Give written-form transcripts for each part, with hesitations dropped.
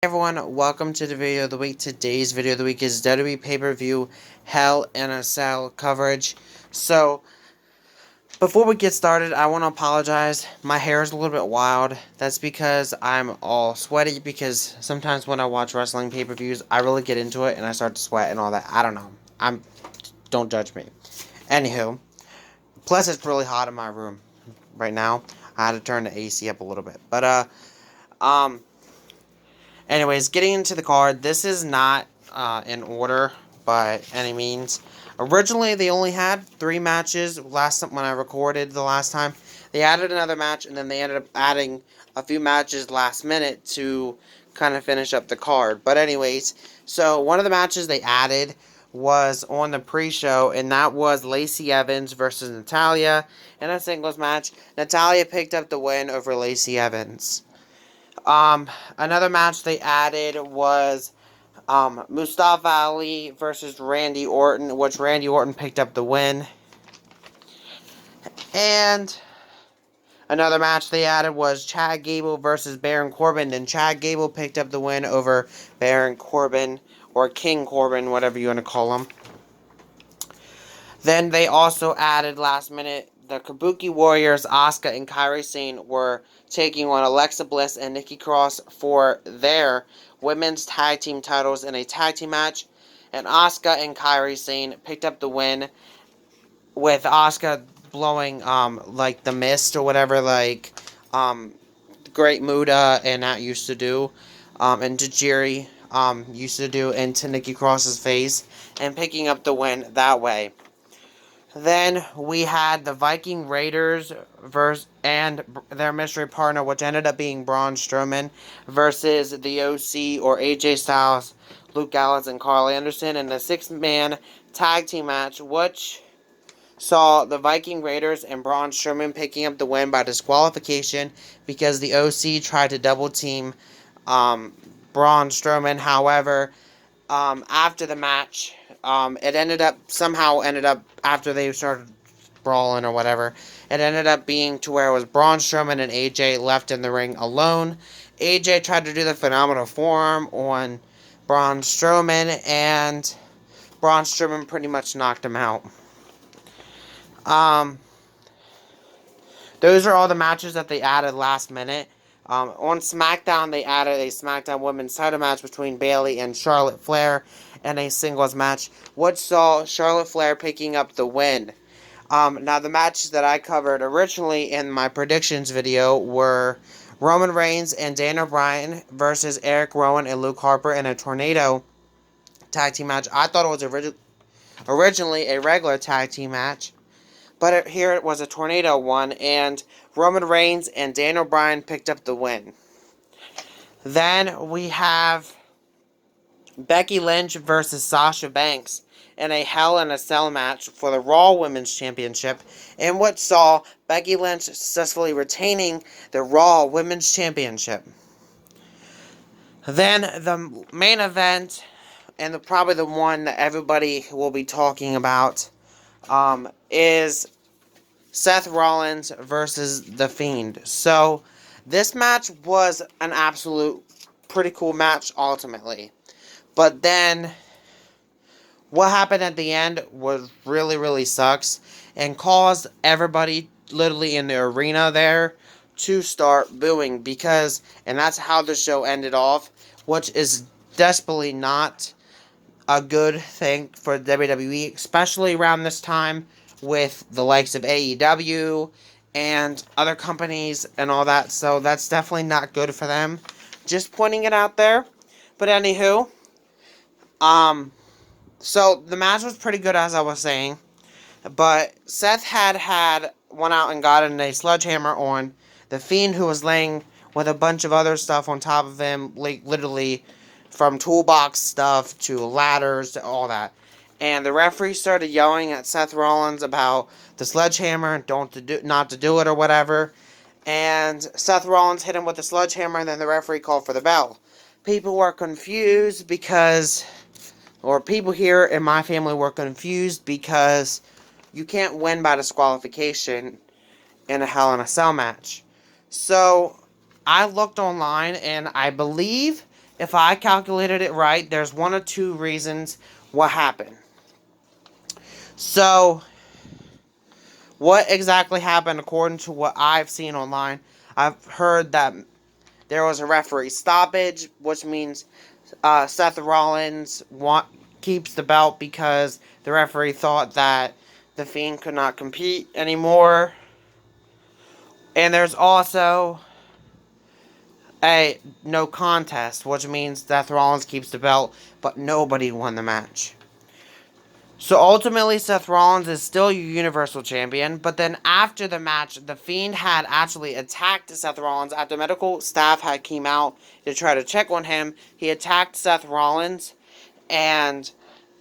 Hey everyone, welcome to the video of the week. Today's video of the week is WWE pay-per-view Hell in a Cell coverage. So, before we get started, I want to apologize. My hair is a little bit wild. That's because I'm all sweaty because sometimes when I watch wrestling pay-per-views, I really get into it and I start to sweat and all that. I don't know. Don't judge me. Anywho, plus it's really hot in my room right now. I had to turn the AC up a little bit. Um Anyways, getting into the card, this is not in order by any means. Originally, they only had 3 matches when I recorded the last time. They added another match, and then they ended up adding a few matches last minute to kind of finish up the card. But anyways, so one of the matches they added was on the pre-show, and that was Lacey Evans versus Natalya in a singles match. Natalya picked up the win over Lacey Evans. Another match they added was Mustafa Ali versus Randy Orton, which Randy Orton picked up the win. And another match they added was Chad Gable versus Baron Corbin, and Chad Gable picked up the win over Baron Corbin, or King Corbin, whatever you want to call him. Then they also added last minute the Kabuki Warriors, Asuka and Kairi Sane were taking on Alexa Bliss and Nikki Cross for their women's tag team titles in a tag team match. And Asuka and Kairi Sane picked up the win with Asuka blowing like the mist or whatever, like Great Muda and that used to do, and Tajiri used to do into Nikki Cross's face, and picking up the win that way. Then we had the Viking Raiders and their mystery partner, which ended up being Braun Strowman, versus the OC or AJ Styles, Luke Gallows, and Carl Anderson in the 6-man tag team match, which saw the Viking Raiders and Braun Strowman picking up the win by disqualification because the OC tried to double team Braun Strowman. However, after the match, it ended up after they started brawling or whatever, it ended up being to where it was Braun Strowman and AJ left in the ring alone. AJ tried to do the phenomenal forearm on Braun Strowman, and Braun Strowman pretty much knocked him out. Those are all the matches that they added last minute. On SmackDown, they added a SmackDown Women's title match between Bayley and Charlotte Flair and a singles match, which saw Charlotte Flair picking up the win. Now, the matches that I covered originally in my predictions video were Roman Reigns and Daniel Bryan versus Eric Rowan and Luke Harper in a tornado tag team match. I thought it was originally a regular tag team match, but here it was a tornado one, and Roman Reigns and Daniel Bryan picked up the win. Then we have Becky Lynch versus Sasha Banks in a Hell in a Cell match for the Raw Women's Championship, in which saw Becky Lynch successfully retaining the Raw Women's Championship. Then the main event, and probably the one that everybody will be talking about, is Seth Rollins versus The Fiend. So, this match was an absolute pretty cool match ultimately. But then, what happened at the end was really sucks and caused everybody literally in the arena there to start booing and that's how the show ended off, which is desperately not a good thing for WWE, especially around this time with the likes of AEW and other companies and all that. So that's definitely not good for them. Just pointing it out there. But anywho, so the match was pretty good, as I was saying. But Seth had went out and got a sledgehammer on The Fiend, who was laying with a bunch of other stuff on top of him, like literally from toolbox stuff to ladders to all that. And the referee started yelling at Seth Rollins about the sledgehammer, not to do it or whatever. And Seth Rollins hit him with the sledgehammer, and then the referee called for the bell. People were confused people here in my family were confused because you can't win by disqualification in a Hell in a Cell match. So I looked online, and I believe if I calculated it right, there's one or two reasons what happened. So, what exactly happened according to what I've seen online? I've heard that there was a referee stoppage, which means Seth Rollins keeps the belt because the referee thought that The Fiend could not compete anymore. And there's also a no contest, which means Seth Rollins keeps the belt, but nobody won the match. So ultimately, Seth Rollins is still your Universal Champion, but then after the match, The Fiend had actually attacked Seth Rollins after medical staff had came out to try to check on him. He attacked Seth Rollins, and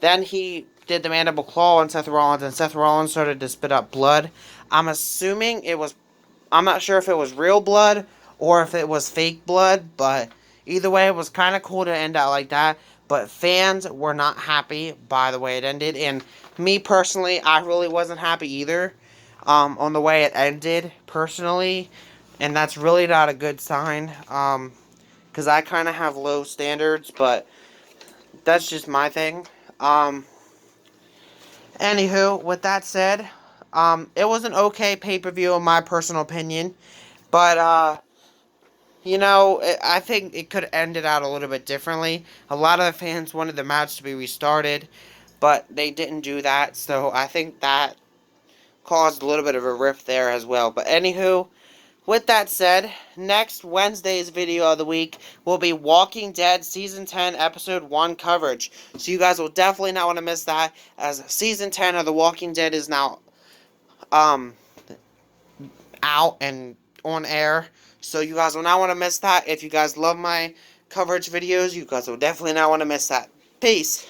then he did the mandible claw on Seth Rollins, and Seth Rollins started to spit up blood. I'm assuming I'm not sure if it was real blood or if it was fake blood, but either way, it was kind of cool to end out like that. But fans were not happy by the way it ended, and me personally, I really wasn't happy either on the way it ended, personally, and that's really not a good sign, because I kind of have low standards, but that's just my thing. Anywho, with that said, it was an okay pay-per-view in my personal opinion, but I think it could have ended out a little bit differently. A lot of the fans wanted the match to be restarted, but they didn't do that, so I think that caused a little bit of a rift there as well. But anywho, with that said, next Wednesday's video of the week will be Walking Dead Season 10 Episode 1 coverage. So you guys will definitely not want to miss that, as Season 10 of The Walking Dead is now out and on air. So you guys will not want to miss that. If you guys love my coverage videos, you guys will definitely not want to miss that. Peace.